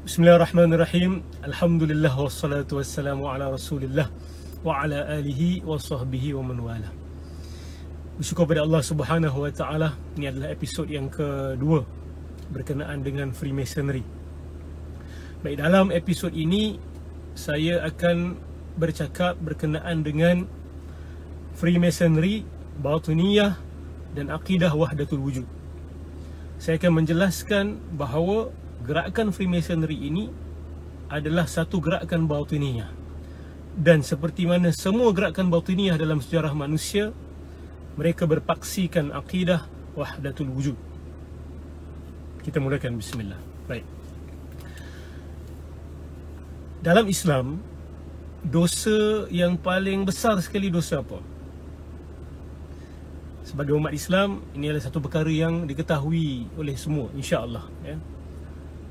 Bismillahirrahmanirrahim. Alhamdulillah wassalatu wassalamu ala Rasulillah wa ala alihi wa sahbihi wa man wala. Bersyukur pada Allah Subhanahu wa taala. Ini adalah episod yang kedua berkenaan dengan Freemasonry. Baik, dalam episod ini saya akan bercakap berkenaan dengan Freemasonry, Batiniyah dan akidah wahdatul wujud. Saya akan menjelaskan bahawa gerakan Freemasonry ini adalah satu gerakan Batiniyah, dan seperti mana semua gerakan Batiniyah dalam sejarah manusia, mereka berpaksikan akidah wahdatul wujud. Kita mulakan, bismillah. Baik. Dalam Islam, dosa yang paling besar sekali dosa apa? Sebagai umat Islam, ini adalah satu perkara yang diketahui oleh semua, insya-Allah, ya.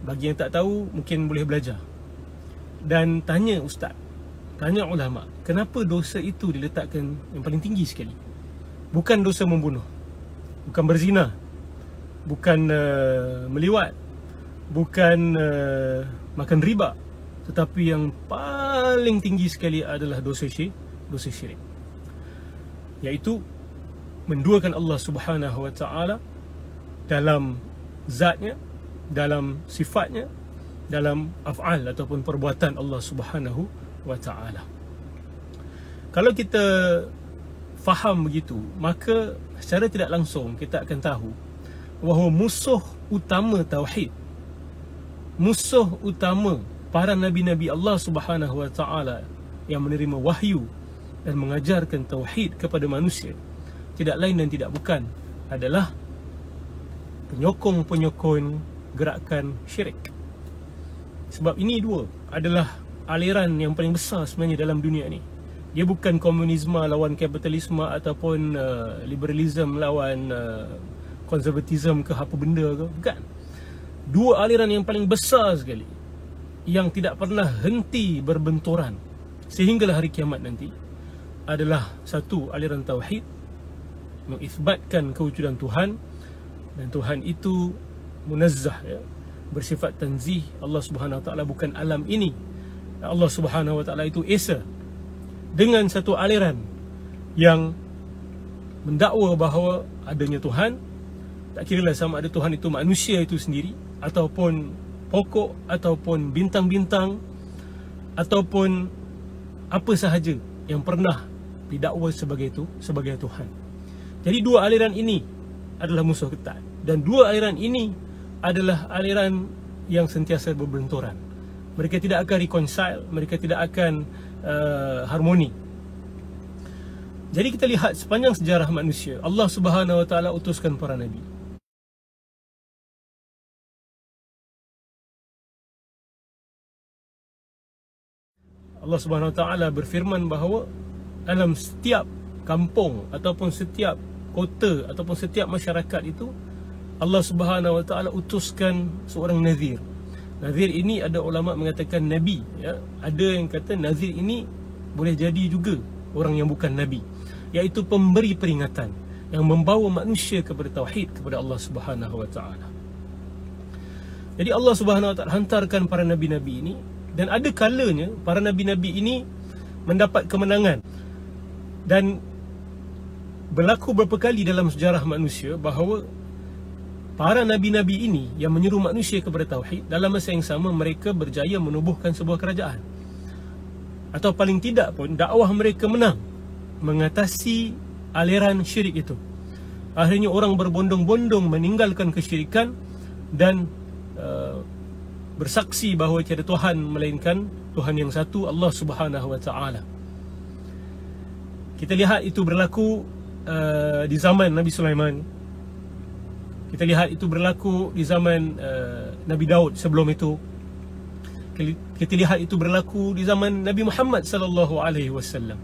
Bagi yang tak tahu, mungkin boleh belajar dan tanya ustaz, tanya ulama, kenapa dosa itu diletakkan yang paling tinggi sekali? Bukan dosa membunuh, bukan berzina, bukan meliwat, bukan makan riba, tetapi yang paling tinggi sekali adalah dosa syirik, iaitu menduakan Allah Subhanahu wa taala dalam zatnya, dalam sifatnya, dalam af'al ataupun perbuatan Allah Subhanahu wa taala. Kalau kita faham begitu, maka secara tidak langsung kita akan tahu bahawa musuh utama tauhid, musuh utama para nabi-nabi Allah Subhanahu wa taala yang menerima wahyu dan mengajarkan tauhid kepada manusia, tidak lain dan tidak bukan adalah penyokong-penyokong gerakan syirik. Sebab ini dua adalah aliran yang paling besar sebenarnya dalam dunia ni. Dia bukan komunisme lawan kapitalisme ataupun liberalism lawan konservatisme ke apa benda ke, bukan. Dua aliran yang paling besar sekali yang tidak pernah henti berbenturan sehinggalah hari kiamat nanti adalah satu, aliran tauhid, mengisbatkan kewujudan Tuhan, dan Tuhan itu munazzah, ya, bersifat tanzih. Allah Subhanahu wa taala bukan alam ini. Allah Subhanahu wa taala itu esa. Dengan satu aliran yang mendakwa bahawa adanya Tuhan, tak kiralah sama ada Tuhan itu manusia itu sendiri, ataupun pokok, ataupun bintang-bintang, ataupun apa sahaja yang pernah didakwa sebagai Tuhan. Jadi dua aliran ini adalah musuh ketat, dan dua aliran ini adalah aliran yang sentiasa berbenturan. Mereka tidak akan reconcile, mereka tidak akan harmoni. Jadi kita lihat sepanjang sejarah manusia, Allah Subhanahu wa taala utuskan para nabi. Allah Subhanahu wa taala berfirman bahawa dalam setiap kampung ataupun setiap kota ataupun setiap masyarakat itu, Allah Subhanahu wa taala utuskan seorang nazir. Nazir ini ada ulama mengatakan nabi, ya. Ada yang kata nazir ini boleh jadi juga orang yang bukan nabi, iaitu pemberi peringatan yang membawa manusia kepada tauhid, kepada Allah Subhanahu wa taala. Jadi Allah Subhanahu wa taala hantarkan para nabi-nabi ini, dan ada kalanya para nabi-nabi ini mendapat kemenangan. Dan berlaku beberapa kali dalam sejarah manusia bahawa para nabi-nabi ini yang menyeru manusia kepada tauhid, dalam masa yang sama mereka berjaya menubuhkan sebuah kerajaan, atau paling tidak pun dakwah mereka menang mengatasi aliran syirik itu. Akhirnya orang berbondong-bondong meninggalkan kesyirikan dan bersaksi bahawa tiada Tuhan melainkan Tuhan yang satu, Allah Subhanahu wa taala. Kita lihat itu berlaku di zaman Nabi Sulaiman. Kita lihat itu berlaku di zaman Nabi Daud sebelum itu. Kita lihat itu berlaku di zaman Nabi Muhammad sallallahu alaihi wasallam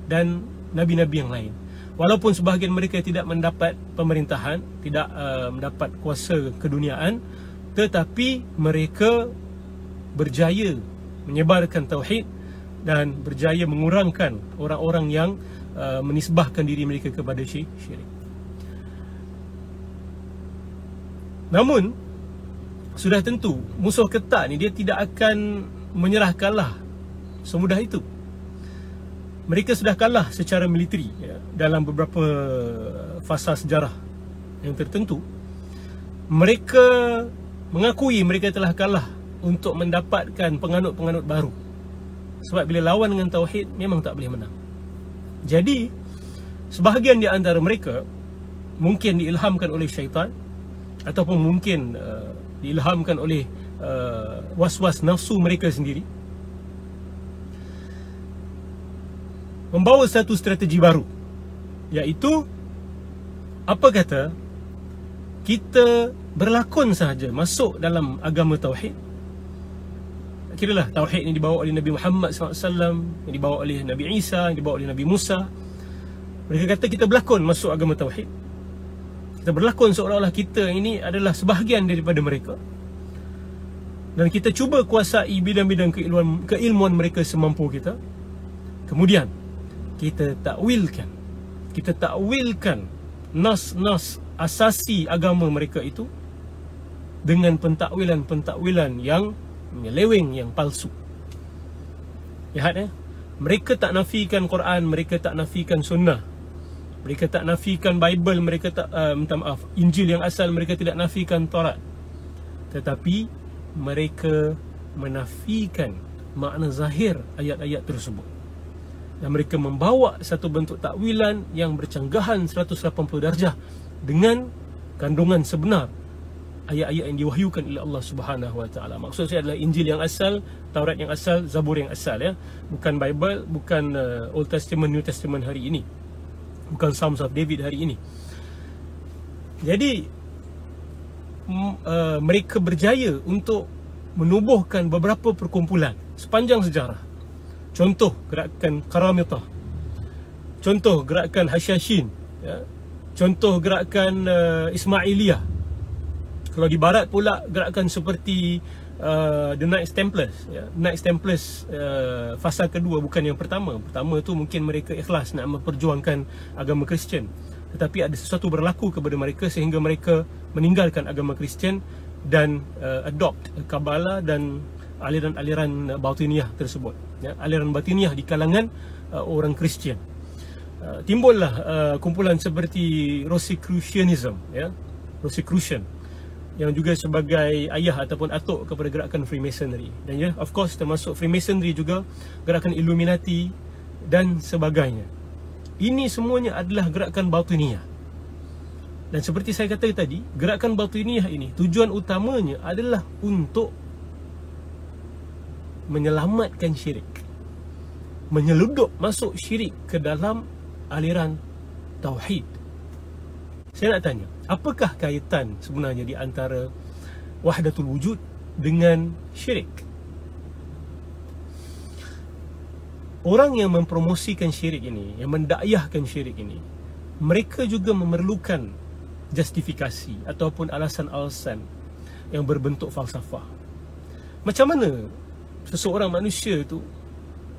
dan nabi-nabi yang lain. Walaupun sebahagian mereka tidak mendapat pemerintahan, tidak mendapat kuasa keduniaan, tetapi mereka berjaya menyebarkan tauhid dan berjaya mengurangkan orang-orang yang menisbahkan diri mereka kepada syirik. Namun sudah tentu musuh ketat ni dia tidak akan menyerah kalah semudah itu. Mereka sudah kalah secara militeri ya, dalam beberapa fasa sejarah yang tertentu. Mereka mengakui mereka telah kalah untuk mendapatkan penganut-penganut baru. Sebab bila lawan dengan tauhid memang tak boleh menang. Jadi sebahagian di antara mereka mungkin diilhamkan oleh syaitan, ataupun mungkin diilhamkan oleh was-was nafsu mereka sendiri, membawa satu strategi baru, iaitu apa kata kita berlakon sahaja masuk dalam agama tauhid. Kiralah tauhid yang dibawa oleh Nabi Muhammad SAW, yang dibawa oleh Nabi Isa, yang dibawa oleh Nabi Musa. Mereka kata kita berlakon masuk agama tauhid. Kita berlakon seolah-olah kita ini adalah sebahagian daripada mereka, dan kita cuba kuasai bidang-bidang keilmuan mereka semampu kita. Kemudian kita takwilkan nas-nas asasi agama mereka itu dengan pentakwilan yang menyeleweng, yang palsu. Lihat mereka tak nafikan Quran, mereka tak nafikan sunnah, mereka tak nafikan Bible, mereka tak Injil yang asal, mereka tidak nafikan Taurat. Tetapi mereka menafikan makna zahir ayat-ayat tersebut. Dan mereka membawa satu bentuk takwilan yang bercanggahan 180 darjah dengan kandungan sebenar ayat-ayat yang diwahyukan oleh Allah Subhanahu Wa Taala. Maksud saya adalah Injil yang asal, Taurat yang asal, Zabur yang asal ya. Bukan Bible, bukan Old Testament, New Testament hari ini. Bukan Psalms of David hari ini. Jadi mereka berjaya untuk menubuhkan beberapa perkumpulan sepanjang sejarah. Contoh gerakan Karamitah, contoh gerakan Hasyashin ya. Contoh gerakan Ismailiyah. Kalau di barat pula gerakan seperti The Knights Templars ya. Knights Templars fasa kedua, bukan yang pertama. Pertama tu mungkin mereka ikhlas nak memperjuangkan agama Kristian, tetapi ada sesuatu berlaku kepada mereka sehingga mereka meninggalkan agama Kristian dan adopt Kabbalah dan aliran-aliran batiniah tersebut ya. Aliran batiniah di kalangan orang Kristian. Timbullah kumpulan seperti Rosicrucianism ya, Rosicrucian, yang juga sebagai ayah ataupun atuk kepada gerakan Freemasonry. Dan ya, of course termasuk Freemasonry juga gerakan Illuminati dan sebagainya. Ini semuanya adalah gerakan batiniah. Dan seperti saya kata tadi, gerakan batiniah ini tujuan utamanya adalah untuk menyelamatkan syirik, menyeludup masuk syirik ke dalam aliran tauhid. Saya nak tanya, apakah kaitan sebenarnya di antara wahdatul wujud dengan syirik? Orang yang mempromosikan syirik ini, yang mendakwahkan syirik ini, mereka juga memerlukan justifikasi ataupun alasan-alasan yang berbentuk falsafah. Macam mana seseorang manusia itu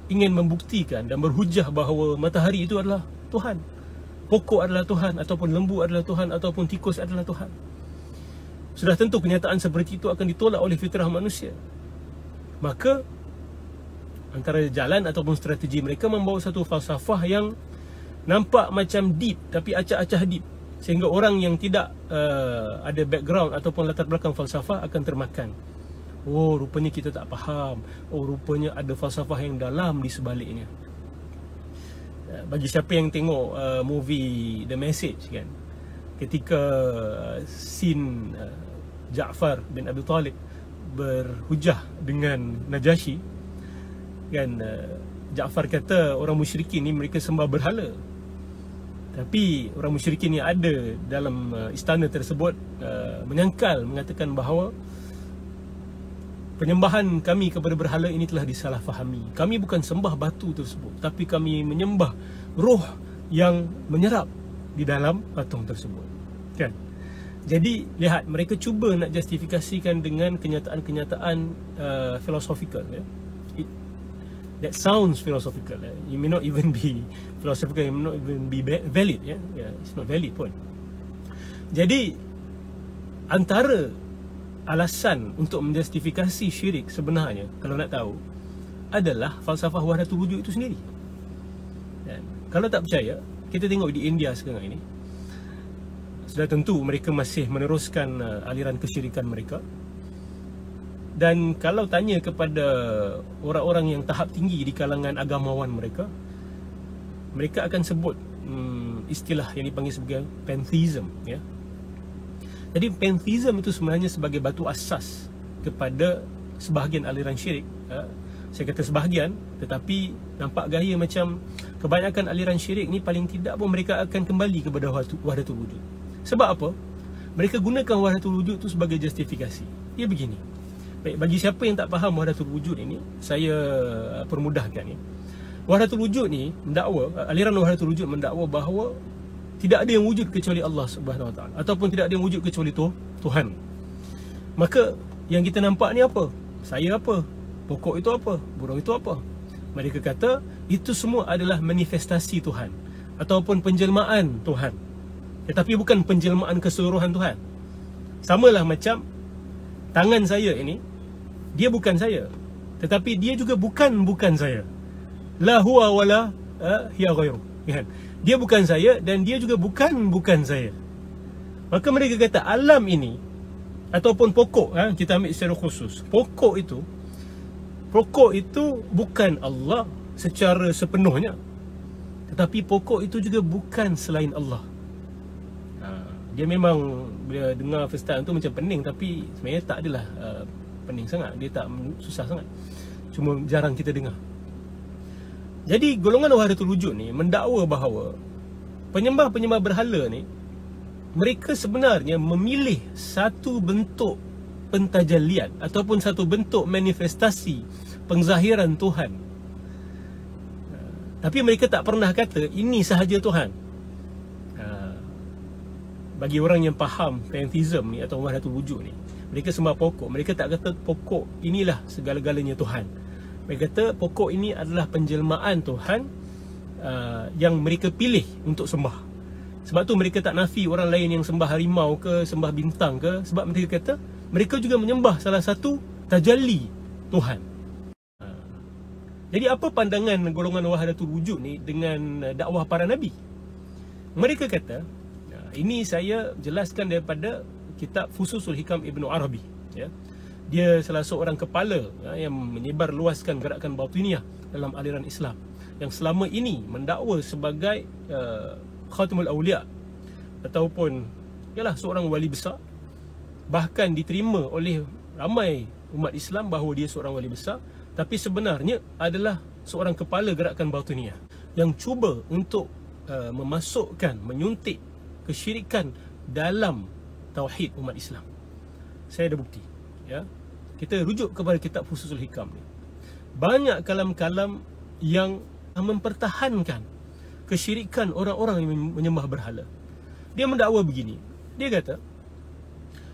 ingin membuktikan dan berhujah bahawa matahari itu adalah Tuhan, pokok adalah Tuhan, ataupun lembu adalah Tuhan, ataupun tikus adalah Tuhan? Sudah tentu kenyataan seperti itu akan ditolak oleh fitrah manusia. Maka antara jalan ataupun strategi mereka membawa satu falsafah yang nampak macam deep tapi acah-acah deep, sehingga orang yang tidak ada background ataupun latar belakang falsafah akan termakan. Oh, rupanya kita tak faham. Oh, rupanya ada falsafah yang dalam di sebaliknya. Bagi siapa yang tengok movie The Message kan, ketika scene Ja'far bin Abi Talib berhujah dengan Najasyi kan, Ja'far kata orang musyrikin ni mereka sembah berhala. Tapi orang musyrikin yang ada dalam istana tersebut menyangkal, mengatakan bahawa penyembahan kami kepada berhala ini telah disalahfahami. Kami bukan sembah batu tersebut, tapi kami menyembah roh yang menyerap di dalam patung tersebut. Kan? Jadi lihat, mereka cuba nak justifikasikan dengan kenyataan-kenyataan philosophical ya. That sounds philosophical. It may not even be philosophical, it may not even be valid ya. It's not valid pun. Jadi antara alasan untuk menjustifikasi syirik sebenarnya, kalau nak tahu, adalah falsafah wahdatul wujud itu sendiri. Dan kalau tak percaya, kita tengok di India sekarang ini, sudah tentu mereka masih meneruskan aliran kesyirikan mereka. Dan kalau tanya kepada orang-orang yang tahap tinggi di kalangan agamawan mereka, mereka akan sebut istilah yang dipanggil sebagai pantheism, ya. Jadi pantheism itu sebenarnya sebagai batu asas kepada sebahagian aliran syirik. Saya kata sebahagian, tetapi nampak gaya macam kebanyakan aliran syirik ni paling tidak pun mereka akan kembali kepada wahdatul wujud. Sebab apa? Mereka gunakan wahdatul wujud itu sebagai justifikasi. Ia begini. Baik, bagi siapa yang tak faham wahdatul wujud ini, saya permudahkan ya. Wahdatul wujud ni mendakwa, aliran wahdatul wujud mendakwa bahawa tidak ada yang wujud kecuali Allah Subhanahu Wa Taala, ataupun tidak ada yang wujud kecuali Tuhan. Maka yang kita nampak ni apa? Saya apa? Pokok itu apa? Burung itu apa? Mereka kata itu semua adalah manifestasi Tuhan ataupun penjelmaan Tuhan. Tetapi bukan penjelmaan keseluruhan Tuhan. Samalah macam tangan saya ini, dia bukan saya, tetapi dia juga bukan saya. La huwa wala hiya ghairu. Kan? Dia bukan saya dan dia juga bukan saya. Maka mereka kata alam ini ataupun pokok, kita ambil secara khusus, pokok itu bukan Allah secara sepenuhnya, tetapi pokok itu juga bukan selain Allah. Dia memang bila dengar first time tu macam pening, tapi sebenarnya tak adalah pening sangat. Dia tak susah sangat, cuma jarang kita dengar. Jadi golongan wahdatul wujud ni mendakwa bahawa penyembah-penyembah berhala ni, mereka sebenarnya memilih satu bentuk pentajallian ataupun satu bentuk manifestasi pengzahiran Tuhan. Tapi mereka tak pernah kata ini sahaja Tuhan. Bagi orang yang faham pantheism ni atau wahdatul wujud ni, mereka sembah pokok. Mereka tak kata pokok inilah segala-galanya Tuhan. Mereka kata pokok ini adalah penjelmaan Tuhan yang mereka pilih untuk sembah. Sebab tu mereka tak nafi orang lain yang sembah harimau ke, sembah bintang ke. Sebab mereka kata mereka juga menyembah salah satu tajalli Tuhan. Jadi apa pandangan golongan wahdatul wujud ni dengan dakwah para Nabi? Mereka kata, ini saya jelaskan daripada kitab Fususul Hikam Ibn Arabi, ya. Dia salah seorang kepala yang menyebar luaskan gerakan Batiniyah dalam aliran Islam, yang selama ini mendakwa sebagai Khatamul Awliya ataupun ialah seorang wali besar, bahkan diterima oleh ramai umat Islam bahawa dia seorang wali besar, tapi sebenarnya adalah seorang kepala gerakan Batiniyah yang cuba untuk menyuntik kesyirikan dalam tauhid umat Islam. Saya ada bukti, ya. Kita rujuk kepada kitab Fususul Hikam ni. Banyak kalam-kalam yang mempertahankan kesyirikan orang-orang yang menyembah berhala. Dia mendakwa begini. Dia kata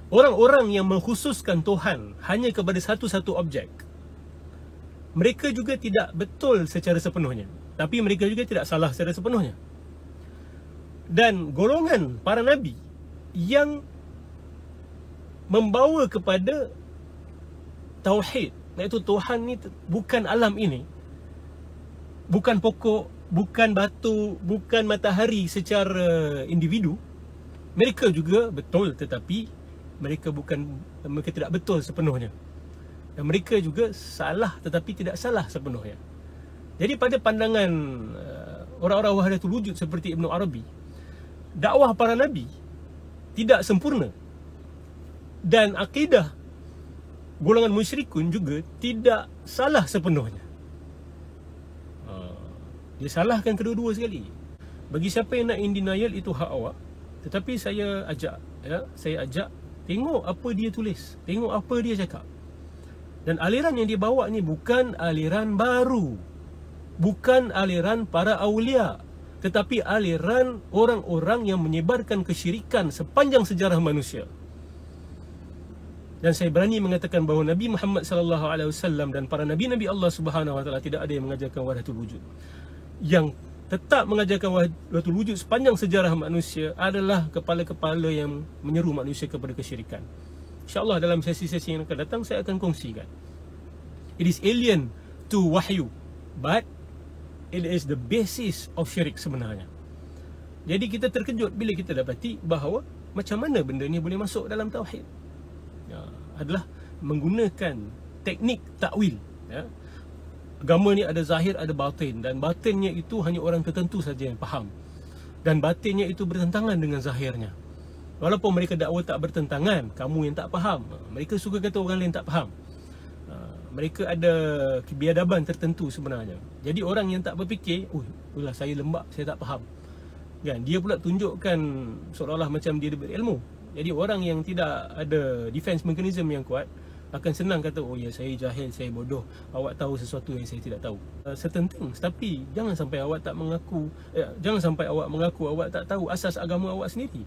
orang-orang yang mengkhususkan Tuhan hanya kepada satu-satu objek, mereka juga tidak betul secara sepenuhnya, tapi mereka juga tidak salah secara sepenuhnya. Dan golongan para Nabi yang membawa kepada tauhid, iaitu Tuhan ni bukan alam ini, bukan pokok, bukan batu, bukan matahari secara individu, mereka juga betul, tetapi mereka tidak betul sepenuhnya. Dan mereka juga salah tetapi tidak salah sepenuhnya. Jadi pada pandangan orang-orang wahdatul wujud seperti Ibn Arabi, dakwah para Nabi tidak sempurna, dan akidah golongan musyrikun juga tidak salah sepenuhnya. Dia salahkan kedua-dua sekali. Bagi siapa yang nak in denial, itu hak awak. Tetapi saya ajak tengok apa dia tulis, tengok apa dia cakap. Dan aliran yang dia bawa ni bukan aliran baru, bukan aliran para awliya, tetapi aliran orang-orang yang menyebarkan kesyirikan sepanjang sejarah manusia. Dan saya berani mengatakan bahawa Nabi Muhammad sallallahu alaihi wasallam dan para nabi-nabi Allah Subhanahu wa taala tidak ada yang mengajarkan wahdatul wujud. Yang tetap mengajarkan wahdatul wujud sepanjang sejarah manusia adalah kepala-kepala yang menyeru manusia kepada kesyirikan. InsyaAllah dalam sesi-sesi yang akan datang saya akan kongsikan. It is alien to wahyu, but it is the basis of syirik sebenarnya. Jadi kita terkejut bila kita dapati bahawa macam mana benda ni boleh masuk dalam tauhid. Adalah menggunakan teknik takwil. Agama ni ada zahir, ada batin, dan batinnya itu hanya orang tertentu saja yang faham, dan batinnya itu bertentangan dengan zahirnya. Walaupun mereka dakwa tak bertentangan, kamu yang tak faham. Mereka suka kata orang lain tak faham. Mereka ada kebiadaban tertentu sebenarnya. Jadi orang yang tak berfikir, ulah saya lembab, saya tak faham, kan, dia pula tunjukkan seolah-olah macam dia berilmu. Jadi orang yang tidak ada defense mechanism yang kuat akan senang kata, oh ya, saya jahil, saya bodoh, awak tahu sesuatu yang saya tidak tahu. Certain things, tapi jangan sampai awak tak mengaku, jangan sampai awak mengaku awak tak tahu asas agama awak sendiri.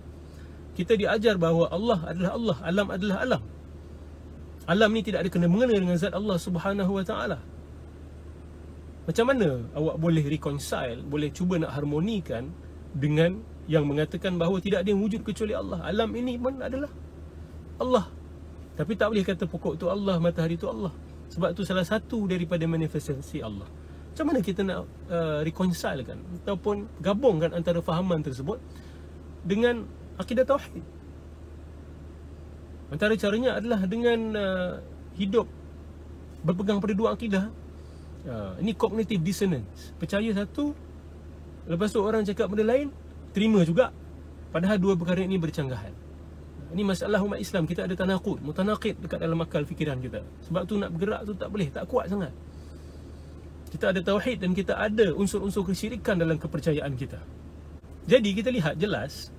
Kita diajar bahawa Allah adalah Allah, alam adalah alam. Alam ni tidak ada kena-mengena dengan zat Allah Subhanahu Wa Taala. Macam mana awak boleh reconcile, boleh cuba nak harmonikan dengan yang mengatakan bahawa tidak ada yang wujud kecuali Allah? Alam ini pun adalah Allah. Tapi tak boleh kata pokok tu Allah, matahari tu Allah, sebab tu salah satu daripada manifestasi Allah. Macam mana kita nak reconcile kan, ataupun gabungkan antara fahaman tersebut dengan akidah tauhid? Antara caranya adalah dengan hidup berpegang pada dua akidah. Ini cognitive dissonance. Percaya satu, lepas tu orang cakap benda lain, terima juga, padahal dua perkara ini bercanggahan. Ini masalah umat Islam. Kita ada tanaqud, mutanaqid dekat dalam akal fikiran kita. Sebab tu nak bergerak tu tak boleh, tak kuat sangat. Kita ada tauhid dan kita ada unsur-unsur kesyirikan dalam kepercayaan kita. Jadi kita lihat jelas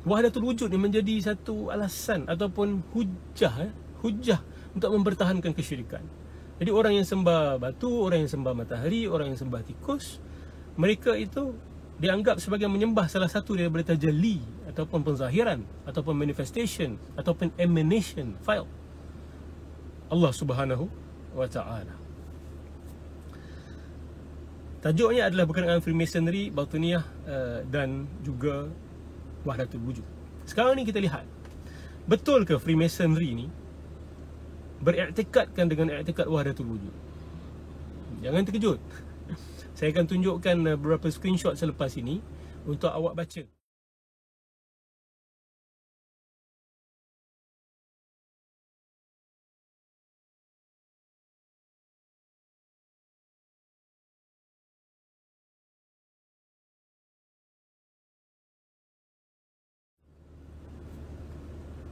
wahdatul wujud ni menjadi satu alasan ataupun hujah untuk mempertahankan kesyirikan. Jadi orang yang sembah batu, orang yang sembah matahari, orang yang sembah tikus, mereka itu dianggap sebagai menyembah salah satu daripada tajalli ataupun penzahiran ataupun manifestation ataupun emanation file Allah Subhanahu Wa Taala. Tajuknya adalah berkenaan Freemasonry, Batiniyah dan juga wahdatul wujud. Sekarang ni kita lihat, betul ke Freemasonry ni beriktikadkan dengan iktikad wahdatul wujud? Jangan terkejut. Saya akan tunjukkan beberapa screenshot selepas ini untuk awak baca.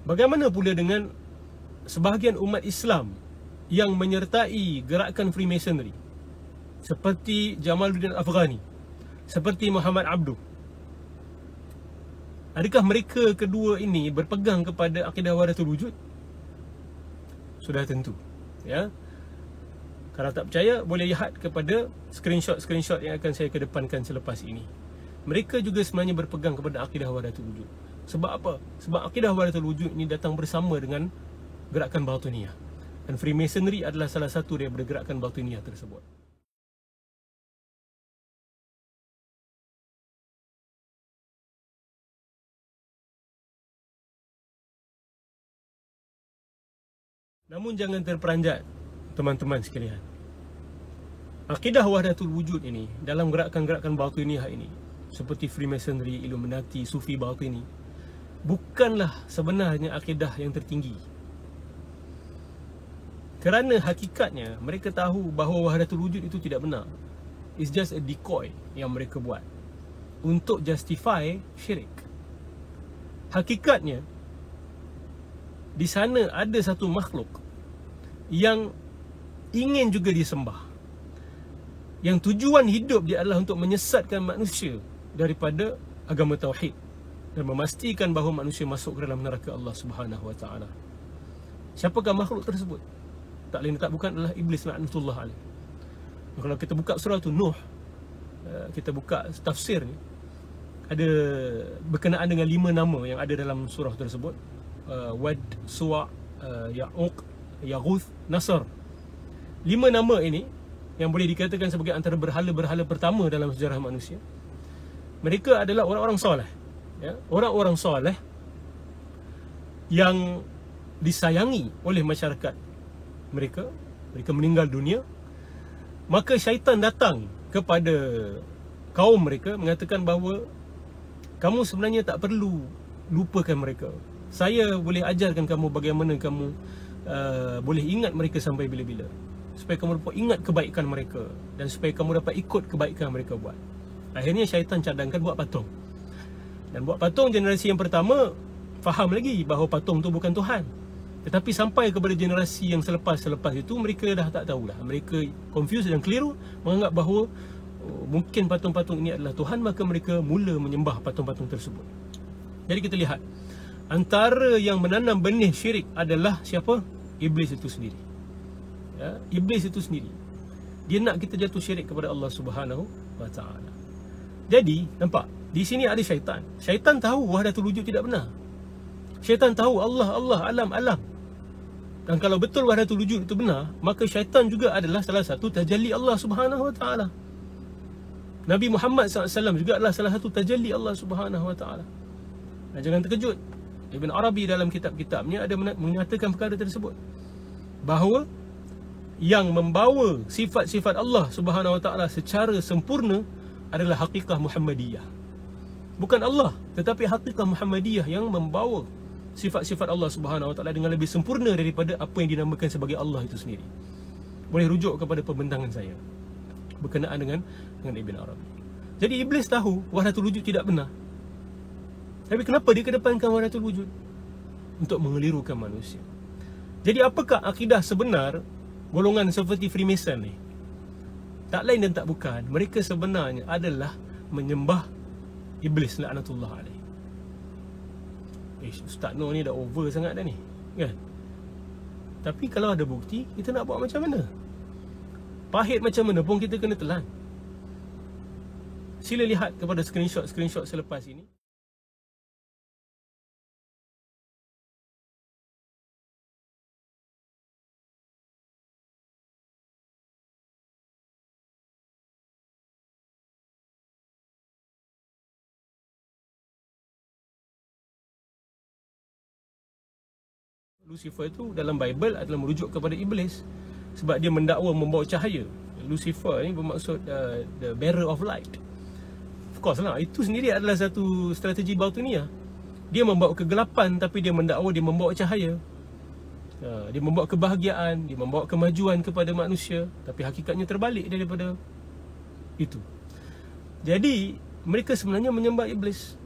Bagaimana pula dengan sebahagian umat Islam yang menyertai gerakan Freemasonry, seperti Jamaluddin Afghani, seperti Muhammad Abduh? Adakah mereka kedua ini berpegang kepada akidah wahdatul wujud? Sudah tentu, ya. Kalau tak percaya, boleh lihat kepada screenshot yang akan saya kedepankan selepas ini. Mereka juga sebenarnya berpegang kepada akidah wahdatul wujud. Sebab apa? Sebab akidah wahdatul wujud ini datang bersama dengan gerakan Batiniyah, dan Freemasonry adalah salah satu daripada gerakan Batiniyah tersebut. Namun jangan terperanjat, teman-teman sekalian. Akidah wahdatul wujud ini dalam gerakan-gerakan Batiniyah ini, seperti Freemasonry, Illuminati, Sufi Batini, bukanlah sebenarnya akidah yang tertinggi. Kerana hakikatnya mereka tahu bahawa wahdatul wujud itu tidak benar. It's just a decoy yang mereka buat untuk justify syirik. Hakikatnya di sana ada satu makhluk yang ingin juga disembah, yang tujuan hidup dia adalah untuk menyesatkan manusia daripada agama tauhid dan memastikan bahawa manusia masuk ke dalam neraka Allah Subhanahu Wa Taala. Siapakah makhluk tersebut? Tak lain tak bukan adalah iblis laknatullah alaih. Kalau kita buka surah tu Nuh, kita buka tafsir ni, ada berkenaan dengan 5 nama yang ada dalam surah tersebut. Wad, Suwa', Ya'uq, Yaghuth, Nasr. 5 nama ini yang boleh dikatakan sebagai antara berhala-berhala pertama dalam sejarah manusia. Mereka adalah orang-orang soleh, ya? Orang-orang soleh yang disayangi oleh masyarakat mereka, mereka meninggal dunia, maka syaitan datang kepada kaum mereka mengatakan bahawa kamu sebenarnya tak perlu lupakan mereka. Saya boleh ajarkan kamu bagaimana kamu boleh ingat mereka sampai bila-bila, supaya kamu dapat ingat kebaikan mereka dan supaya kamu dapat ikut kebaikan mereka buat. Akhirnya syaitan cadangkan buat patung. Dan buat patung, generasi yang pertama faham lagi bahawa patung tu bukan Tuhan. Tetapi sampai kepada generasi yang selepas itu, mereka dah tak tahulah. Mereka confused dan keliru, menganggap bahawa mungkin patung-patung ini adalah Tuhan, maka mereka mula menyembah patung-patung tersebut. Jadi kita lihat, antara yang menanam benih syirik adalah siapa? Iblis itu sendiri. Ya, iblis itu sendiri. Dia nak kita jatuh syirik kepada Allah Subhanahu wa taala. Jadi, nampak? Di sini ada syaitan. Syaitan tahu wahdatul wujud tidak benar. Syaitan tahu Allah, alam. Dan kalau betul wahdatul wujud itu benar, maka syaitan juga adalah salah satu tajalli Allah Subhanahu wa taala. Nabi Muhammad SAW juga adalah salah satu tajalli Allah Subhanahu wa taala. Dan jangan terkejut, Ibn Arabi dalam kitab-kitabnya ada menyatakan perkara tersebut, bahawa yang membawa sifat-sifat Allah Subhanahu wa taala secara sempurna adalah hakikah Muhammadiyah. Bukan Allah, tetapi hakikah Muhammadiyah yang membawa sifat-sifat Allah Subhanahu wa taala dengan lebih sempurna daripada apa yang dinamakan sebagai Allah itu sendiri. Boleh rujuk kepada pembentangan saya berkenaan dengan Ibn Arabi. Jadi iblis tahu wahdatul wujud tidak benar. Tapi kenapa dia kedepankan wahdatul wujud? Untuk mengelirukan manusia. Jadi apakah akidah sebenar golongan seperti Freemason ni? Tak lain dan tak bukan, mereka sebenarnya adalah menyembah iblis laknatullah alaih. Ustaz Noor ni dah over sangat dah ni, kan? Tapi kalau ada bukti, kita nak buat macam mana? Pahit macam mana pun kita kena telan. Sila lihat kepada screenshot selepas ini. Lucifer itu dalam Bible adalah merujuk kepada iblis, sebab dia mendakwa membawa cahaya. Lucifer ni bermaksud the bearer of light. Of course lah, itu sendiri adalah satu strategi batiniah. Dia membawa kegelapan, tapi dia mendakwa dia membawa cahaya. Dia membawa kebahagiaan, dia membawa kemajuan kepada manusia, tapi hakikatnya terbalik daripada itu. Jadi mereka sebenarnya menyembah iblis.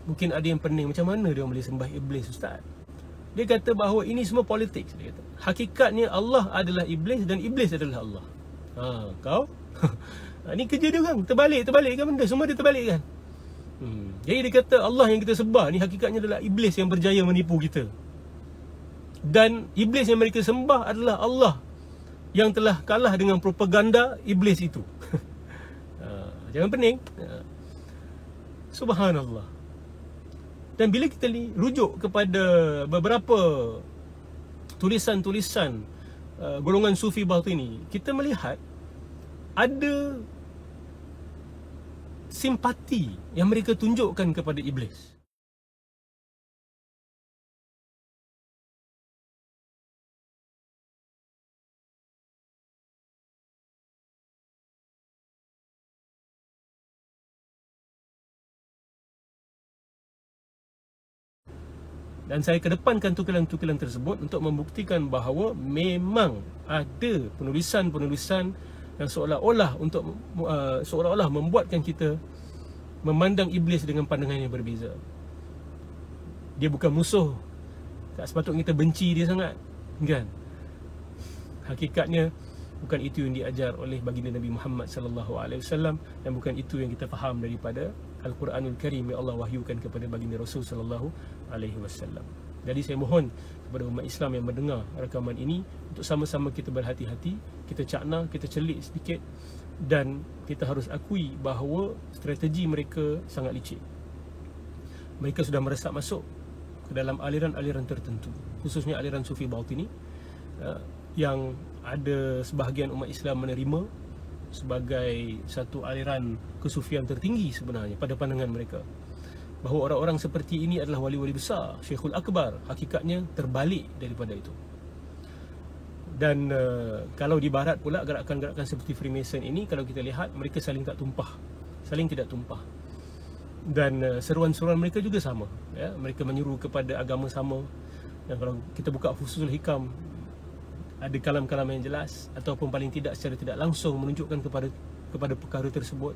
Mungkin ada yang pening, macam mana dia boleh sembah iblis, Ustaz? Dia kata bahawa ini semua politik. Dia kata, hakikatnya Allah adalah iblis dan iblis adalah Allah. Kau? Ini kerja dia orang. Terbalik kan benda. Semua dia terbalik kan. Jadi dia kata Allah yang kita sembah ni hakikatnya adalah iblis yang berjaya menipu kita. Dan iblis yang mereka sembah adalah Allah yang telah kalah dengan propaganda iblis itu. Jangan pening. Subhanallah. Dan bila kita rujuk kepada beberapa tulisan-tulisan golongan Sufi Batini, kita melihat ada simpati yang mereka tunjukkan kepada iblis. Dan saya kedepankan tukilan-tukilan tersebut untuk membuktikan bahawa memang ada penulisan-penulisan yang seolah-olah membuatkan kita memandang iblis dengan pandangan yang berbeza. Dia bukan musuh, tak sepatutnya kita benci dia sangat, kan? Hakikatnya bukan itu yang diajar oleh baginda Nabi Muhammad sallallahu alaihi wasallam, dan bukan itu yang kita faham daripada Al-Quranul Karim yang Allah wahyukan kepada baginda Rasul sallallahu alaihi wasallam. Jadi saya mohon kepada umat Islam yang mendengar rakaman ini untuk sama-sama kita berhati-hati, kita cakna, kita celik sedikit, dan kita harus akui bahawa strategi mereka sangat licik. Mereka sudah meresap masuk ke dalam aliran-aliran tertentu, khususnya aliran Sufi Batini, yang ada sebahagian umat Islam menerima sebagai satu aliran kesufian tertinggi sebenarnya pada pandangan mereka. bahawa orang-orang seperti ini adalah wali-wali besar, Syekhul Akbar. Hakikatnya terbalik daripada itu. Dan kalau di barat pula, gerakan-gerakan seperti Freemason ini, kalau kita lihat, mereka saling tak tumpah, saling tidak tumpah. Dan seruan-seruan mereka juga sama, ya? Mereka menyeru kepada agama sama. Dan kalau kita buka Fususul Hikam, ada kalam-kalam yang jelas, ataupun paling tidak secara tidak langsung menunjukkan kepada perkara tersebut.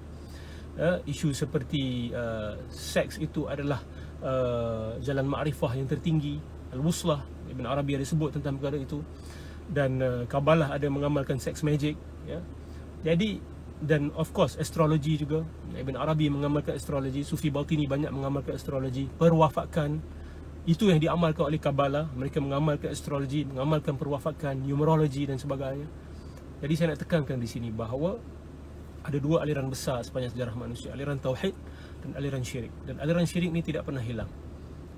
Isu seperti seks itu adalah jalan ma'rifah yang tertinggi, Al-Wuslah. Ibn Arabi ada sebut tentang perkara itu. Dan Kabalah ada mengamalkan seks magic, ya. Jadi, dan of course astrologi juga. Ibn Arabi mengamalkan astrologi, Sufi Batini banyak mengamalkan astrologi, perwafakan itu yang diamalkan oleh Kabalah. Mereka mengamalkan astrologi, mengamalkan perwafakan, numerologi dan sebagainya. Jadi saya nak tekankan di sini bahawa ada dua aliran besar sepanjang sejarah manusia, aliran tauhid dan aliran syirik. Dan aliran syirik ni tidak pernah hilang,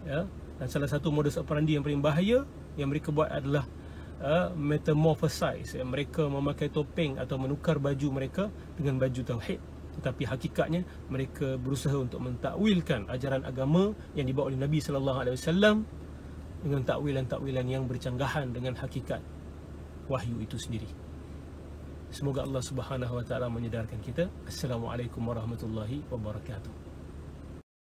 ya. Dan salah satu modus operandi yang paling bahaya yang mereka buat adalah metamorphosize, ya. Mereka memakai topeng atau menukar baju mereka dengan baju tauhid, tetapi hakikatnya mereka berusaha untuk mentakwilkan ajaran agama yang dibawa oleh Nabi sallallahu alaihi wasallam dengan takwilan-takwilan yang bercanggahan dengan hakikat wahyu itu sendiri. Semoga Allah Subhanahu wa taala menyedarkan kita. Assalamualaikum warahmatullahi wabarakatuh.